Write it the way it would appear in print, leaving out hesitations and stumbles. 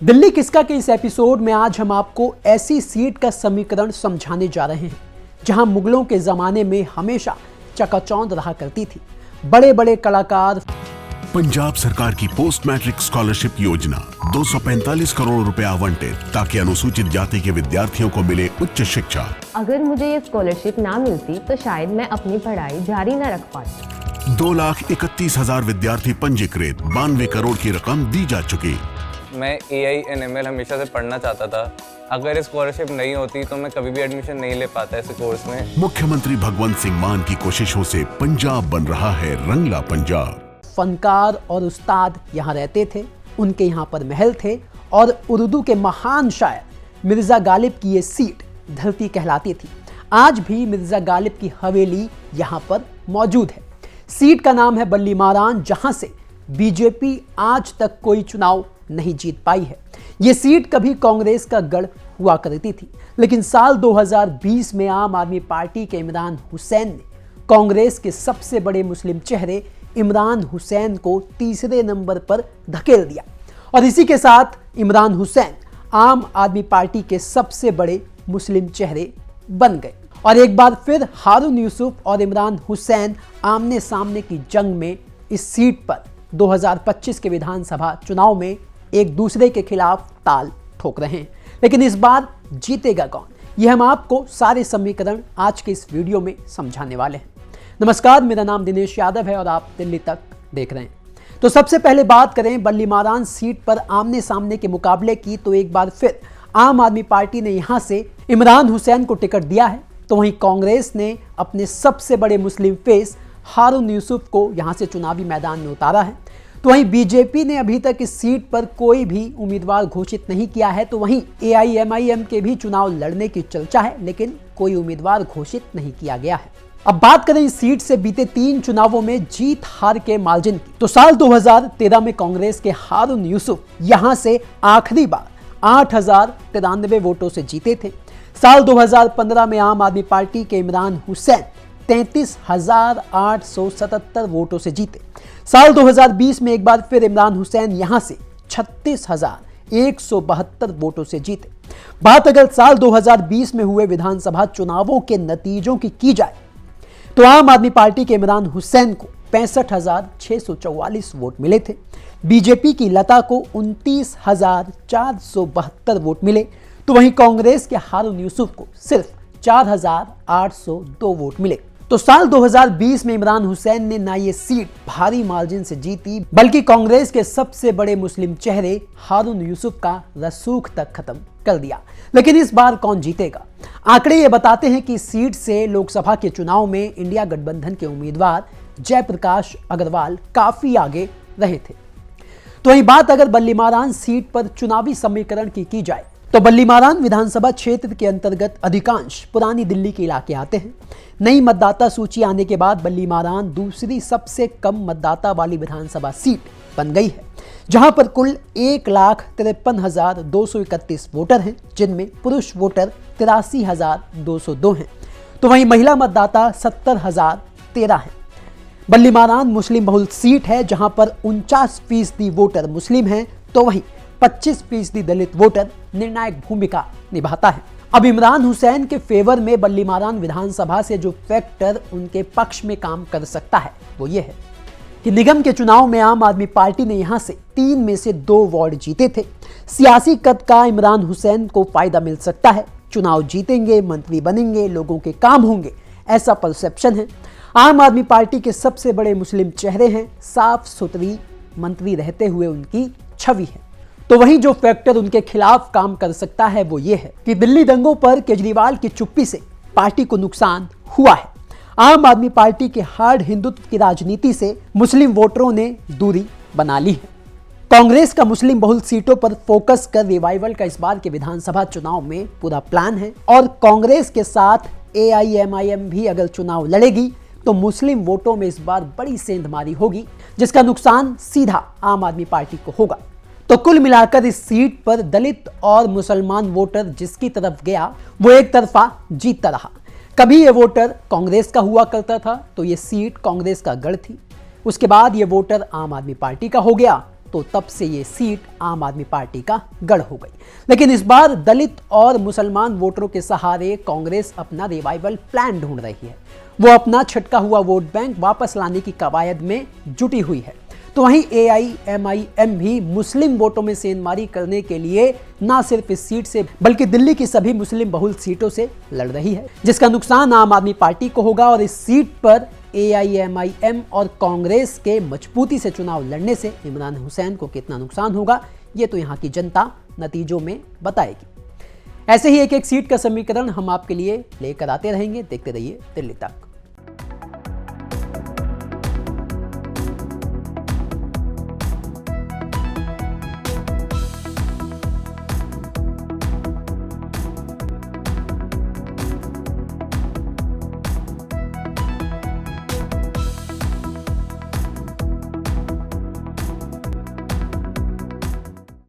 दिल्ली किसका के इस एपिसोड में आज हम आपको ऐसी सीट का समीकरण समझाने जा रहे हैं जहां मुगलों के जमाने में हमेशा चकाचौंध रहा करती थी। बड़े बड़े कलाकार। पंजाब सरकार की पोस्ट मैट्रिक स्कॉलरशिप योजना 245 करोड़ रुपए आवंटित ताकि अनुसूचित जाति के विद्यार्थियों को मिले उच्च शिक्षा। अगर मुझे ये स्कॉलरशिप ना मिलती तो शायद मैं अपनी पढ़ाई जारी न रख पाती। 2,31,000 विद्यार्थी पंजीकृत, 92 करोड़ की रकम दी जा चुकी। मैं AI/ML हमेशा से पढ़ना चाहता था। अगर स्कॉलरशिप नहीं होती तो मैं कभी भी एडमिशन नहीं ले पाता इस कोर्स में। मुख्यमंत्री भगवंत सिंह मान की कोशिशों से पंजाब बन रहा है रंगला पंजाब। फनकार और उस्ताद यहाँ रहते थे, उनके यहाँ पर महल थे और उर्दू के महान शायर मिर्जा गालिब की ये सीट धरती कहलाती थी। आज भी मिर्जा गालिब की हवेली यहाँ पर मौजूद है। सीट का नाम है बल्ली मारान, जहाँ से बीजेपी आज तक कोई चुनाव नहीं जीत पाई है। ये सीट कभी कांग्रेस का गढ़ हुआ करती थी, लेकिन साल 2020 में आम आदमी पार्टी के इमरान हुसैन ने कांग्रेस के सबसे बड़े मुस्लिम चेहरे इमरान हुसैन को तीसरे नंबर पर धकेल दिया और इसी के साथ इमरान हुसैन आम आदमी पार्टी के सबसे बड़े मुस्लिम चेहरे बन गए। और एक बार फिर हारून यूसुफ और इमरान हुसैन आमने सामने की जंग में इस सीट पर 2025 के विधानसभा चुनाव में एक दूसरे के खिलाफ ताल ठोक रहे हैं। लेकिन इस बार जीतेगा कौन, ये हम आपको सारे समीकरण आज के इस वीडियो में समझाने वाले हैं। नमस्कार, मेरा नाम दिनेश यादव है और आप दिल्ली तक देख रहे हैं। तो सबसे पहले बात करें बल्ली मारान सीट पर आमने सामने के मुकाबले की, तो एक बार फिर आम आदमी पार्टी ने यहां से इमरान हुसैन को टिकट दिया है, तो वहीं कांग्रेस ने अपने सबसे बड़े मुस्लिम फेस हारून यूसुफ को यहां से चुनावी मैदान में उतारा है। तो वहीं बीजेपी ने अभी तक इस सीट पर कोई भी उम्मीदवार घोषित नहीं किया है। तो वहीं AIMIM के भी चुनाव लड़ने की चर्चा है, लेकिन कोई उम्मीदवार घोषित नहीं किया गया है। अब बात करें इस सीट से बीते 3 चुनावों में जीत हार के मार्जिन की, तो साल 2013 में कांग्रेस के हारून यूसुफ यहां से आखिरी बार 8,093 वोटों से जीते थे। साल 2015 में आम आदमी पार्टी के इमरान हुसैन 33,877 वोटों से जीते। साल 2020 में एक बार फिर इमरान हुसैन यहां से 36,172 वोटों से जीते। बात अगर साल 2020 में हुए विधानसभा चुनावों के नतीजों की जाए तो आम आदमी पार्टी के इमरान हुसैन को 65,644 वोट मिले थे। बीजेपी की लता को 29,472 वोट मिले, तो वहीं कांग्रेस के हारून यूसुफ को सिर्फ 4,802 वोट मिले। तो साल 2020 में इमरान हुसैन ने ना ये सीट भारी मार्जिन से जीती, बल्कि कांग्रेस के सबसे बड़े मुस्लिम चेहरे हारून यूसुफ का रसूख तक खत्म कर दिया। लेकिन इस बार कौन जीतेगा? आंकड़े ये बताते हैं कि इस सीट से लोकसभा के चुनाव में इंडिया गठबंधन के उम्मीदवार जयप्रकाश अग्रवाल काफी आगे रहे थे। तो वहीं बात अगर बल्ली मारान सीट पर चुनावी समीकरण की जाए तो बल्ली मारान विधानसभा क्षेत्र के अंतर्गत अधिकांश पुरानी दिल्ली के इलाके आते हैं। नई मतदाता सूची आने के बाद बल्ली मारान दूसरी सबसे कम मतदाता वाली विधानसभा सीट बन गई है, जहां पर कुल 1,53,231 वोटर हैं, जिनमें पुरुष वोटर 83,202 हैं, तो वहीं महिला मतदाता 70,013 हैं। बल्ली मारान मुस्लिम बहुल सीट है, जहां पर 49% वोटर मुस्लिम हैं, तो वहीं 25% दलित वोटर निर्णायक भूमिका निभाता है। अब इमरान हुसैन के फेवर में बल्ली मारान विधानसभा से जो फैक्टर उनके पक्ष में काम कर सकता है वो ये है कि निगम के चुनाव में आम आदमी पार्टी ने यहां से 3 में से 2 वार्ड जीते थे। सियासी कद का इमरान हुसैन को फायदा मिल सकता है, चुनाव जीतेंगे, मंत्री बनेंगे, लोगों के काम होंगे, ऐसा परसेप्शन है। आम आदमी पार्टी के सबसे बड़े मुस्लिम चेहरे हैं, साफ सुथरी मंत्री रहते हुए उनकी छवि है। तो वहीं जो फैक्टर उनके खिलाफ काम कर सकता है वो ये है कि दिल्ली दंगों पर केजरीवाल की चुप्पी से पार्टी को नुकसान हुआ है। आम आदमी पार्टी के हार्ड हिंदुत्व की राजनीति से मुस्लिम वोटरों ने दूरी बना ली है। कांग्रेस का मुस्लिम बहुल सीटों पर फोकस कर रिवाइवल का इस बार के विधानसभा चुनाव में पूरा प्लान है और कांग्रेस के साथ AIMIM भी अगर चुनाव लड़ेगी तो मुस्लिम वोटों में इस बार बड़ी सेंधमारी होगी, जिसका नुकसान सीधा आम आदमी पार्टी को होगा। तो कुल मिलाकर इस सीट पर दलित और मुसलमान वोटर जिसकी तरफ गया वो एक तरफा जीतता रहा। कभी ये वोटर कांग्रेस का हुआ करता था तो ये सीट कांग्रेस का गढ़ थी, उसके बाद ये वोटर आम आदमी पार्टी का हो गया तो तब से ये सीट आम आदमी पार्टी का गढ़ हो गई। लेकिन इस बार दलित और मुसलमान वोटरों के सहारे कांग्रेस अपना रिवाइवल प्लान ढूंढ रही है। वो अपना छटका हुआ वोट बैंक वापस लाने की कवायद में जुटी हुई है। तो वहीं AIMIM भी मुस्लिम वोटों में सेंधमारी करने के लिए न सिर्फ इस सीट से बल्कि दिल्ली की सभी मुस्लिम बहुल सीटों से लड़ रही है, जिसका नुकसान आम आदमी पार्टी को होगा। और इस सीट पर AIMIM और कांग्रेस के मजबूती से चुनाव लड़ने से इमरान हुसैन को कितना नुकसान होगा, ये तो यहाँ की जनता नतीजों में बताएगी। ऐसे ही एक एक सीट का समीकरण हम आपके लिए लेकर आते रहेंगे। देखते रहिए दिल्ली तक।